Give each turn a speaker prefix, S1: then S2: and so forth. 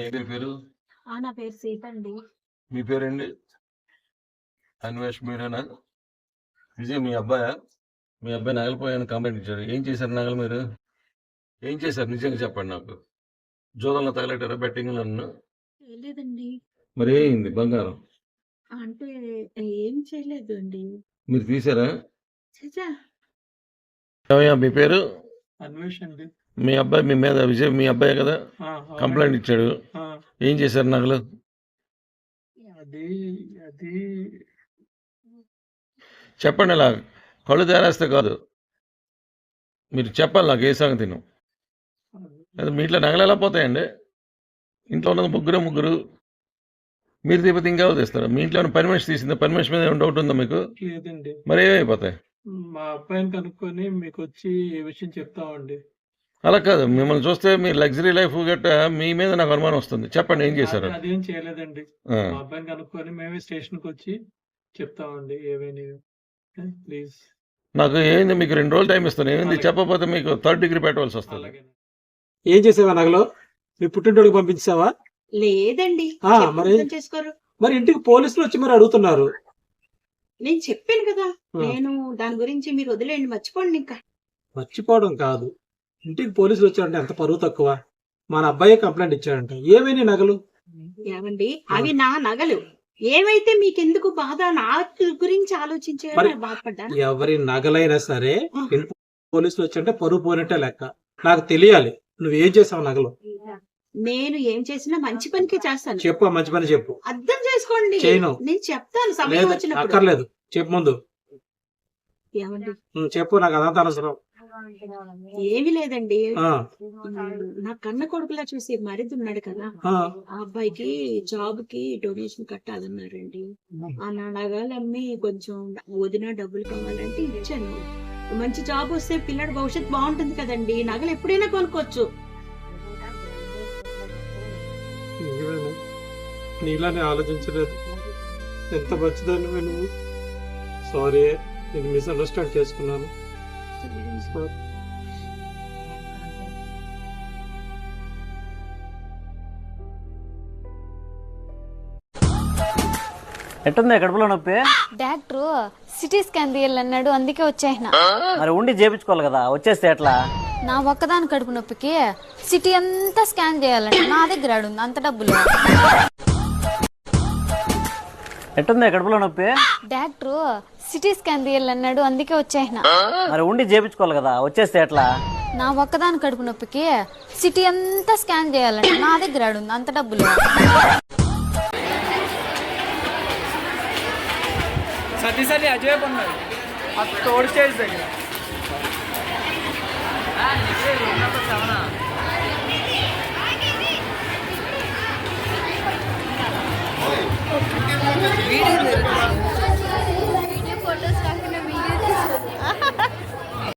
S1: ఏంటి పేరు?
S2: నా పేరు సీత అండి.
S1: మీ పేరండి? అన్వేష్ మీరేనా? విజయ్ మీ అబ్బాయా? మీ అబ్బాయి నగలు పోయాను కంప్లైంట్ ఇచ్చారు. ఏం చేశారు నగలు మీరు? ఏం చేశారు నిజంగా చెప్పండి నాకు. జోదంలో తగలెట్టారా బెట్టింగ్ నన్ను?
S2: లేదండి.
S1: మరి ఏంది బంగారం?
S2: అంటే ఏం చేయలేదు అండి.
S1: మీరు తీసారా?
S2: చచ్చా.
S1: ఏమయ్యా మీ పేరు?
S3: అన్వేష్ అండి.
S1: మీ అబ్బాయి మీ మీద విజయ్ మీ అబ్బాయి కదా కంప్లైంట్ ఇచ్చాడు. ఏం చేశారు నగలు?
S3: అది అది
S1: చెప్పండి. ఇలా కళ్ళు తేరేస్తే కాదు, మీరు చెప్పాలి నాకు ఏ సంగతి. మీ ఇంట్లో నగలు ఎలా పోతాయండి? ఇంట్లో ఉన్నది ముగ్గురు, మీరు తీపితే ఇంకెవరు తీస్తారు? మీ ఇంట్లో పర్మిషన్ తీసిందా? పర్మిషన్ మీద ఏమైనా డౌట్ ఉందా మీకు?
S3: లేదండి.
S1: మరి ఏమైపోతాయి?
S3: మా అబ్బాయిని కనుక్కొని మీకు వచ్చి ఏ విషయం చెప్తామండి.
S1: అలా కాదు, మిమ్మల్ని చూస్తే మీ లగ్జరీ లైఫ్ గట్ట మీ మీద నాకు అనుమానం వస్తుంది. చెప్పండి ఏం చేశారు?
S3: అదేం చేయలేదండి. మా అబ్బాయిని కనుక్కొని మేమే స్టేషన్కి వచ్చి చెప్తామండి ఏమైనా. ప్లీజ్
S1: నాకు ఏంది, మీకు 2 రోజులు టైం ఇస్తాను. ఏంది చెప్పకపోతే మీకు 3rd డిగ్రీ పెట్టవలసి వస్తుంది.
S3: ఏం చేసావా నగలో? మీ పుట్టింటోడికి పంపించావా?
S2: లేదండి.
S3: మరి
S2: చేసుకోరు.
S3: మరి ఇంటికి పోలీసులు వచ్చి మరి అడుగుతున్నారు.
S2: నేను చెప్పాను కదా, నేను దాని గురించి మీరు వదిలేండి, మర్చిపోండి. ఇంకా
S3: మర్చిపోవడం కాదు, ఇంటికి పోలీసులు వచ్చారంటే ఎంత పరువు తక్కువ. మన అబ్బాయి కంప్లైంట్ ఇచ్చాడంట. ఏమైనా నగలు?
S2: ఏమండి, అవి నా నగలు. ఏమైతే మీకెందుకు బాధ? నా గురించి ఆలోచించే బాధపడ్డా.
S3: ఎవరి నగలైనా సరే పోలీసులు వచ్చారంటే పరువు పోయినట్టే లెక్క. నాకు తెలియాలి నువ్వేం చేసావు నగలు.
S2: నేను ఏం చేసినా మంచి పనికి చేస్తాను.
S3: చెప్పు, మంచి పని చెప్పు.
S2: అర్థం చేసుకోండి.
S3: చేయను.
S2: నేను చెప్తాను సమయం వచ్చినప్పుడు.
S3: అక్కర్లేదు, చెప్పు ముందు.
S2: ఏమండి
S3: చెప్పు, నాకు అదంతా అవసరం.
S2: ఏమి లేదండి, నా కన్న కొడుకులా చూసి మరిది ఉన్నాడు కదా, ఆ అబ్బాయికి జాబ్ కి డొనేషన్ కట్టాలన్నారండి. ఆ నా నగలు అమ్మి కొంచెం వదిన డబ్బులు కావాలంటే ఇచ్చాను. మంచి జాబ్ వస్తే పిల్లడి భవిష్యత్తు బాగుంటుంది కదండి. నగలు ఎప్పుడైనా కొనుక్కోవచ్చు.
S3: నీలానే ఆలోచించలేదు. ఎంత మంచిదాన్ని నువ్వు. సారీ, నేను మిస్అండర్స్టాండ్ చేసుకున్నాను.
S4: ఎట్టుంది కడుపులో నొప్పి?
S5: డాక్టర్ సిటీ స్కాన్ తీయాలన్నాడు, అందుకే వచ్చేసిన.
S4: మరి ఉండి చేపించుకోవాలి కదా, వచ్చేస్తే ఎట్లా?
S5: నా ఒక్కదాని కడుపు నొప్పికి సిటీ అంతా స్కాన్ చేయాలంటే నా దగ్గర ఆడుంది అంత డబ్బులు.
S4: ఎట్టుంది కడుపులో నొప్పి?
S5: డాక్టర్ సిటీ స్కాన్ తీయాలన్నాడు, అందుకే వచ్చేసిన.
S4: మరి ఉండి చేపించుకోవాలి కదా, వచ్చేస్తే ఎట్లా?
S5: నా ఒక్కదాని కడుపు నొప్పికి సిటీ అంతా స్కాన్ చేయాలంటే నా దగ్గర ఆడుంది అంత డబ్బులు.
S6: సతీసరి అజయ్ పన్నాడు అది తోడు చేసి దగ్గర